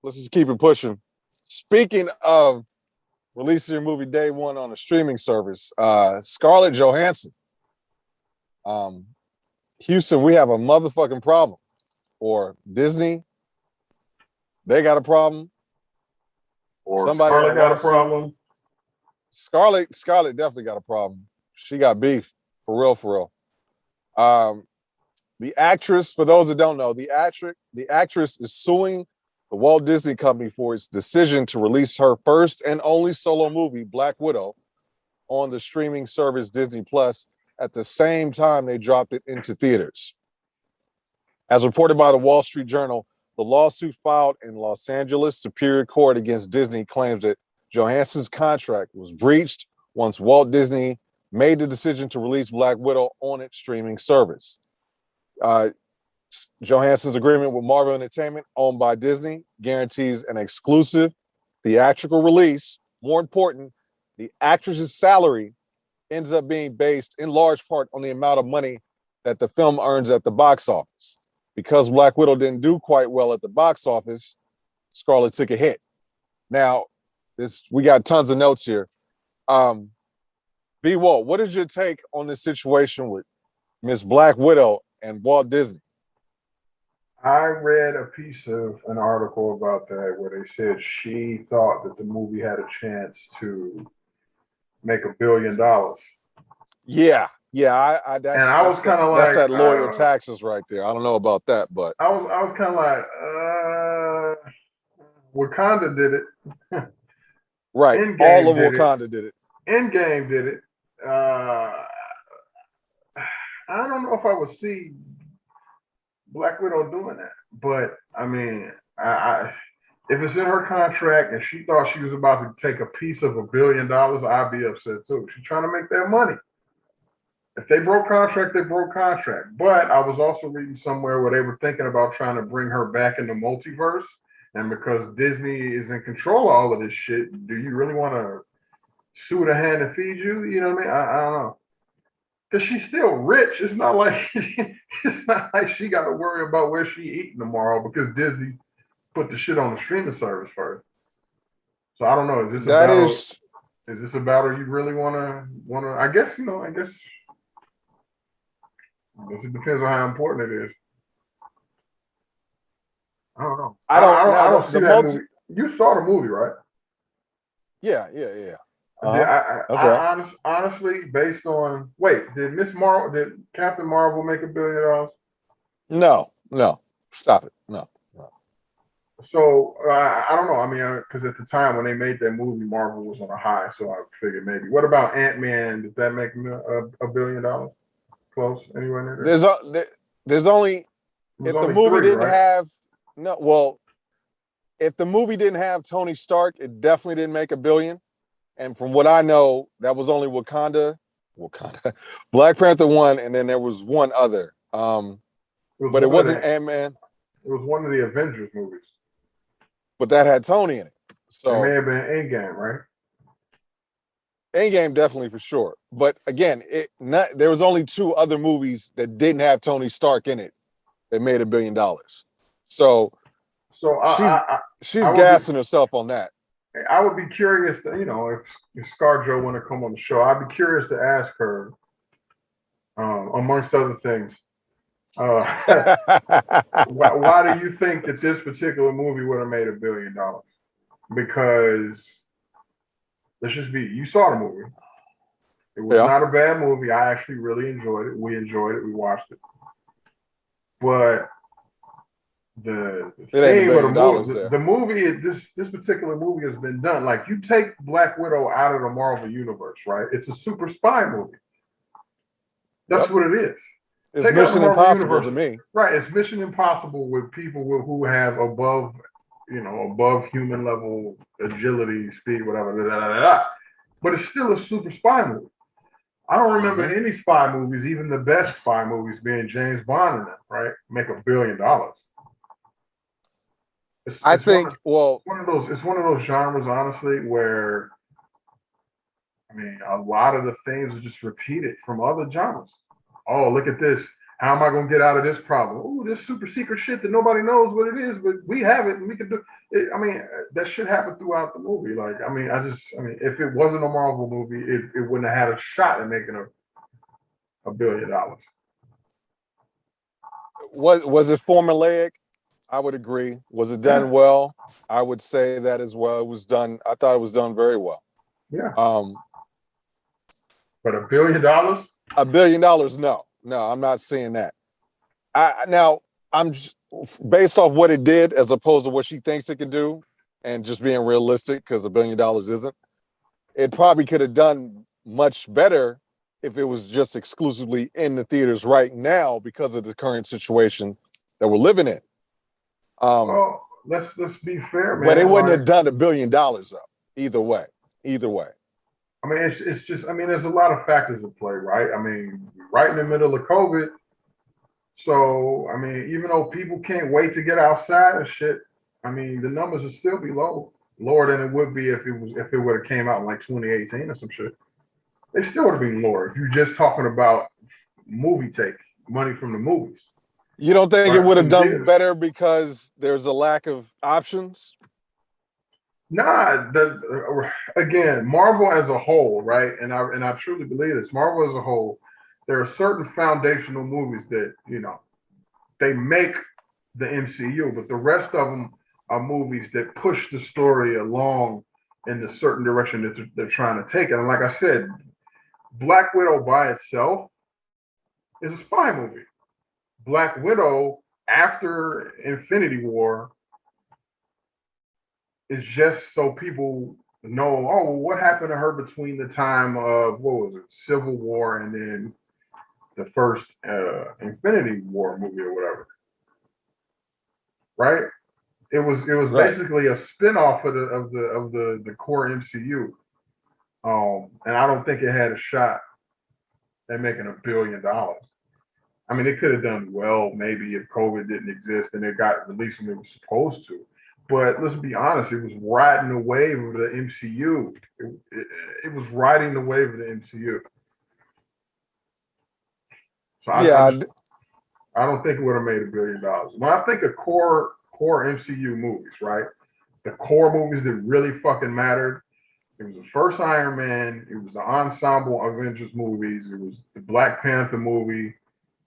let's just keep it pushing. Speaking of releasing your movie day one on a streaming service, Scarlett Johannson. Um, Houston, we have a motherfucking problem. Or Disney, they got a problem. Or Somebody got a Scarlett got a lawsuit. problem. Scarlett definitely got a problem. She got beef for real, for real. The actress, for those that don't know, the actress is suing the Walt Disney Company for its decision to release her first and only solo movie, Black Widow, on the streaming service Disney Plus at the same time they dropped it into theaters. As reported by the Wall Street Journal, the lawsuit filed in Los Angeles Superior Court against Disney claims that Johansson's contract was breached once Walt Disney made the decision to release Black Widow on its streaming service. Johansson's agreement with Marvel Entertainment, owned by Disney, guarantees an exclusive theatrical release. More important, the actress's salary ends up being based in large part on the amount of money that the film earns at the box office. Because Black Widow didn't do quite well at the box office, Scarlett took a hit. Now, we got tons of notes here. B. Walt, what is your take on this situation with Miss Black Widow and Walt Disney? I read a piece of an article about that where they said she thought that the movie had a chance to make $1 billion. Yeah, and I was kind of like, that's that lawyer taxes right there. I don't know about that, but I was kind of like, Wakanda did it. Right, all of Wakanda did it. Endgame did it. I don't know if I would see Black Widow doing that, but I mean, if it's in her contract and she thought she was about to take a piece of $1 billion, I'd be upset too. She's trying to make that money. If they broke contract, they broke contract. But I was also reading somewhere where they were thinking about trying to bring her back in the multiverse. And because Disney is in control of all of this shit, do you really want to sue the hand that feeds you? You know what I mean? I don't know. Because she's still rich. It's not like she got to worry about where she eating tomorrow because Disney put the shit on the streaming service first. So I don't know. Is this a battle you really want to? I guess it depends on how important it is. I don't know. I don't see that movie. You saw the movie, right? Yeah. That's right. Honestly, based on did Captain Marvel make $1 billion? No. Stop it. No. So I don't know. I mean, because at the time when they made that movie, Marvel was on a high, so I figured maybe. What about Ant-Man? Did that make $1 billion? Close anywhere near there? There's only if the movie didn't have if the movie didn't have Tony Stark, it definitely didn't make $1 billion. And from what I know, that was only Wakanda, Black Panther 1, and then there was one other. But it wasn't Ant-Man. It was one of the Avengers movies. But that had Tony in it. So it may have been Endgame, right? Endgame definitely for sure. But again, there was only 2 other movies that didn't have Tony Stark in it that made $1 billion. So she's gassing herself on that. I would be curious to, if ScarJo want to come on the show, I'd be curious to ask her, amongst other things, why do you think that this particular movie would have made $1 billion? Because you saw the movie. It was not a bad movie. I actually really enjoyed it. We enjoyed it. We watched it. But the movie, this particular movie has been done. Like, you take Black Widow out of the Marvel universe, right? It's a super spy movie. That's what it is. It's Mission Impossible to me. Right. It's Mission Impossible with people who have above human level agility, speed, whatever. But it's still a super spy movie. I don't remember any spy movies, even the best spy movies, being James Bond in them, right? Make $1 billion. It's one of those genres, honestly, where a lot of the things are just repeated from other genres. Oh, look at this. How am I going to get out of this problem? Oh, this super secret shit that nobody knows what it is, but we have it and we can do it. I mean, that shit happened throughout the movie. Like, I mean, if it wasn't a Marvel movie, it wouldn't have had a shot at making $1 billion. Was it formulaic? I would agree. Was it done Yeah. well? I would say that as well. It was done. I thought it was done very well. Yeah. But $1 billion? $1 billion? No, I'm not seeing that. I'm just, based off what it did as opposed to what she thinks it can do, and just being realistic, because $1 billion isn't. It probably could have done much better if it was just exclusively in the theaters right now because of the current situation that we're living in. Well, let's be fair, man. But it wouldn't have done $1 billion though. Either way. I mean, it's just. I mean, there's a lot of factors at play, right? I mean, right in the middle of COVID. So, I mean, even though people can't wait to get outside and shit, I mean, the numbers will still be lower than it would be if it would have came out in like 2018 or some shit. They still would have been lower if you're just talking about movie take money from the movies. You don't think it would have done better because there's a lack of options? Nah, again, Marvel as a whole, right? And I truly believe this. Marvel as a whole, there are certain foundational movies that, they make the MCU, but the rest of them are movies that push the story along in the certain direction that they're trying to take it. And like I said, Black Widow by itself is a spy movie. Black Widow after Infinity War is just so people know, oh, what happened to her between the time of, what was it, Civil War and then the first Infinity War movie or whatever. Right? It was right. Basically a spin-off of the core MCU. And I don't think it had a shot at making $1 billion. I mean, it could have done well maybe if COVID didn't exist and it got released when it was supposed to. But let's be honest, it was riding the wave of the MCU. It was riding the wave of the MCU. So I don't think it would have made $1 billion. When I think of core MCU movies, right? The core movies that really fucking mattered. It was the first Iron Man. It was the ensemble Avengers movies. It was the Black Panther movie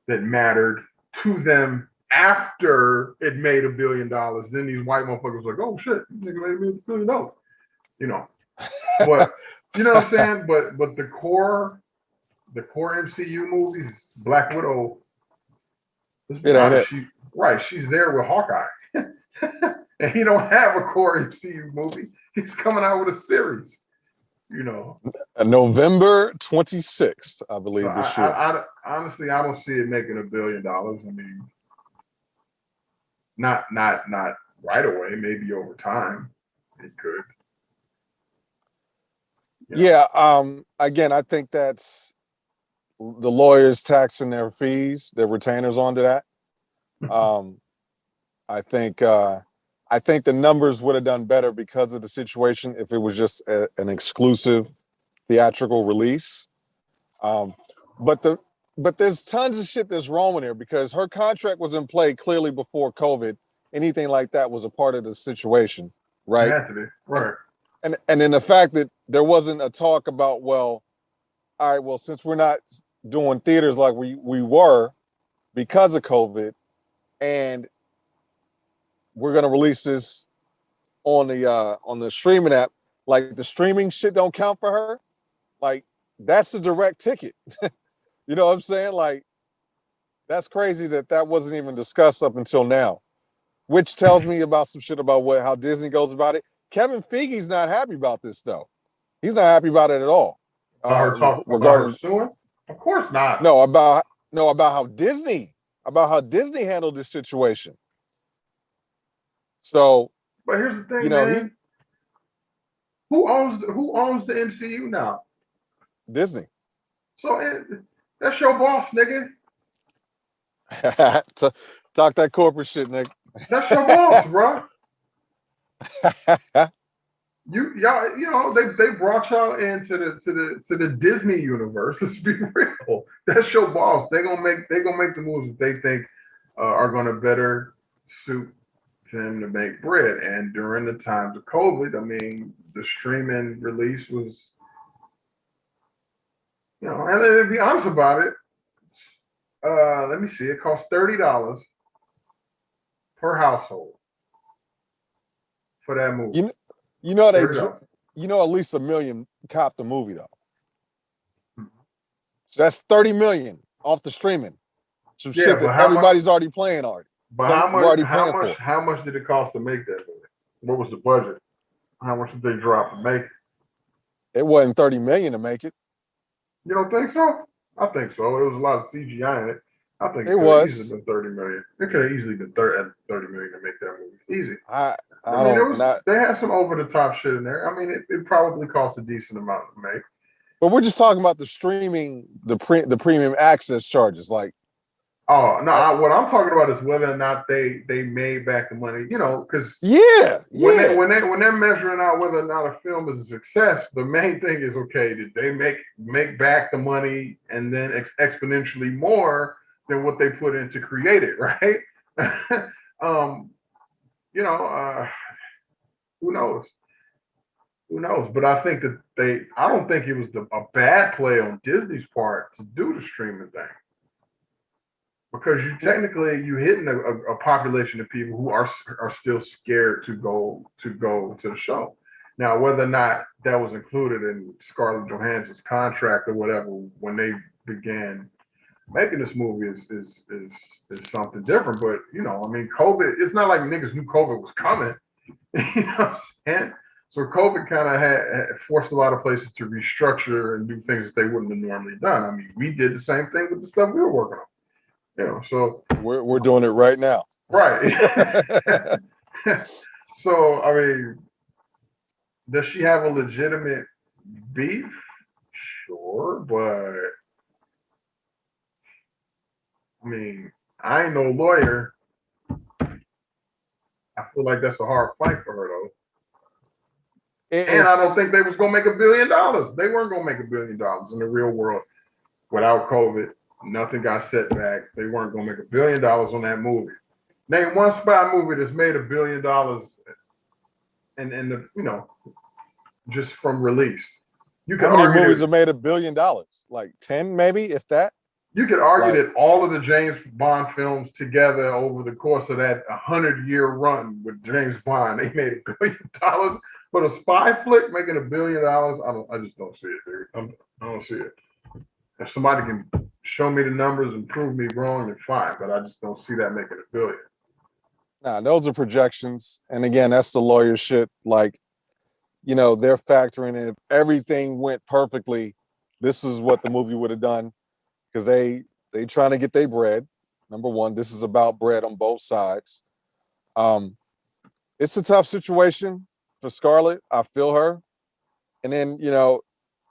that mattered to them after it made $1 billion. Then these white motherfuckers were like, oh shit, this nigga made $1 billion. But you know what I'm saying? But the core MCU movies, Black Widow. She's there with Hawkeye. And he don't have a core MCU movie. He's coming out with a series. November 26th, I believe, so this year. Honestly, I don't see it making $1 billion. I mean, not right away. Maybe over time, it could. Yeah. Again, I think that's the lawyers taxing their fees, their retainers onto that. I think the numbers would have done better because of the situation if it was just an exclusive theatrical release. But there's tons of shit that's wrong with her because her contract was in play clearly before COVID. Anything like that was a part of the situation, right? It had to be, right. And then the fact that there wasn't a talk about, well, all right, well, since we're not doing theaters like we were because of COVID, and we're gonna release this on the streaming app, like the streaming shit don't count for her. Like that's a direct ticket. You know what I'm saying? Like that's crazy that wasn't even discussed up until now, which tells me about some shit about how Disney goes about it. Kevin Feige's not happy about this though. He's not happy about it at all. About her suing? Of course not. No, about how Disney handled this situation. So, but here's the thing, man. Who owns the MCU now? Disney. So that's your boss, nigga. Talk that corporate shit, Nick. That's your boss, bro. y'all, they brought y'all into the Disney universe. Let's be real. That's your boss. They gonna make the moves that they think are gonna better suit them to make bread. And during the times of COVID, I mean, the streaming release was, and to be honest about it, let me see, it costs $30 per household for that movie. You know they $30. at least 1 million copped the movie though. So that's 30 million off the streaming. Some shit that everybody's already playing already. But how much did it cost to make that movie? What was the budget? How much did they drop to make it? It wasn't 30 million to make it. You don't think so? I think so. It was a lot of CGI in it. I think it was easily been 30 million. It could have easily been 30 million to make that movie. Easy. I mean, they had some over the top shit in there. I mean, it probably cost a decent amount to make. But we're just talking about the streaming, the premium access charges. Like, oh no, what I'm talking about is whether or not they made back the money. Because when they're measuring out whether or not a film is a success, the main thing is, okay, did they make back the money and then exponentially more than what they put in to create it, right? Who knows? Who knows? But I think that I don't think it was a bad play on Disney's part to do the streaming thing. Because you hitting a population of people who are still scared to go to the show. Now, whether or not that was included in Scarlett Johansson's contract or whatever when they began making this movie is something different. But I mean, COVID. It's not like niggas knew COVID was coming. You know what I'm saying? So COVID kind of had forced a lot of places to restructure and do things that they wouldn't have normally done. I mean, we did the same thing with the stuff we were working on. So we're doing it right now. Right. So, I mean, does she have a legitimate beef? Sure, but I mean, I ain't no lawyer. I feel like that's a hard fight for her though. And I don't think they was gonna make $1 billion. They weren't gonna make $1 billion in the real world without COVID. Nothing got set back. They weren't going to make $1 billion on that movie. Name one spy movie that's made $1 billion and just from release. How many movies have made $1 billion? Like 10, maybe, if that. You could argue that all of the James Bond films together over the course of that 100-year run with James Bond, they made $1 billion. But a spy flick making $1 billion, I just don't see it, dude. I don't see it. If somebody can show me the numbers and prove me wrong, then fine. But I just don't see that making $1 billion. Nah, those are projections. And again, that's the lawyer shit. Like, they're factoring in if everything went perfectly, this is what the movie would have done. Because they trying to get their bread. Number one, this is about bread on both sides. It's a tough situation for Scarlett. I feel her. And then,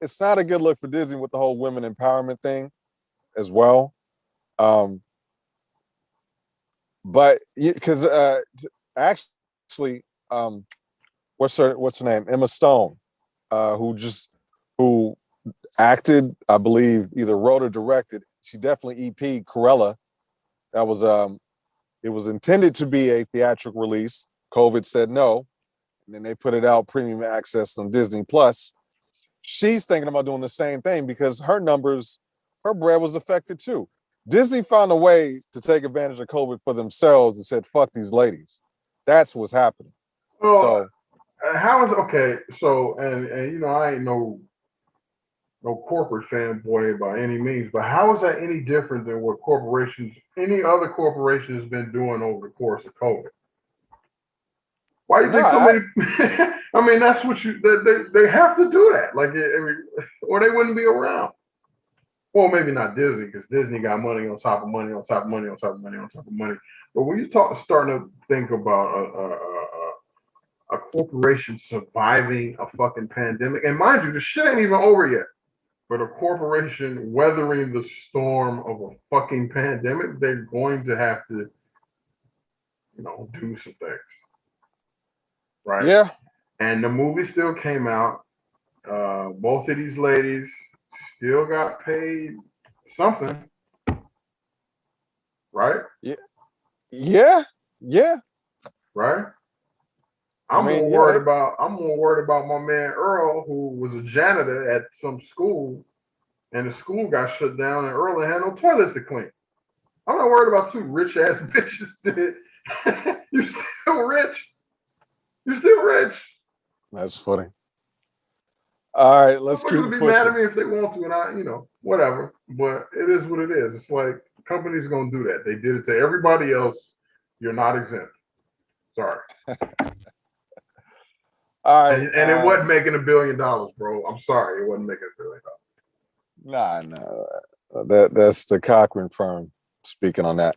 it's not a good look for Disney with the whole women empowerment thing as well. But because actually, what's her name? Emma Stone, who acted, I believe, either wrote or directed. She definitely EP'd Cruella. That was it was intended to be a theatrical release. COVID said no, and then they put it out premium access on Disney Plus. She's thinking about doing the same thing because her bread was affected too. Disney found a way to take advantage of COVID for themselves and said, fuck these ladies. That's what's happening. Well, how is okay? So, and I ain't no corporate fanboy by any means, but how is that any different than what any other corporation has been doing over the course of COVID? Why do you think so many? I mean, that's what they have to do that, or they wouldn't be around. Well, maybe not Disney, because Disney got money on top of money on top of money on top of money on top of money. But when you starting to think about a corporation surviving a fucking pandemic, and mind you, the shit ain't even over yet. But a corporation weathering the storm of a fucking pandemic, they're going to have to, do some things. Right. Yeah. And the movie still came out. Both of these ladies still got paid something, right? Yeah, yeah, yeah. Right. I mean, yeah. I'm more worried about my man Earl, who was a janitor at some school, and the school got shut down, and Earl had no toilets to clean. I'm not worried about two rich ass bitches. You're still rich. You're still rich. That's funny. All right, let's Motherfuckers keep will it be mad pushing. at me if they want to, and whatever. But it is what it is. It's like companies gonna do that. They did it to everybody else. You're not exempt. Sorry. All right. And it wasn't making $1 billion, bro. I'm sorry, it wasn't making $1 billion. Nah. That's the Cochran firm speaking on that.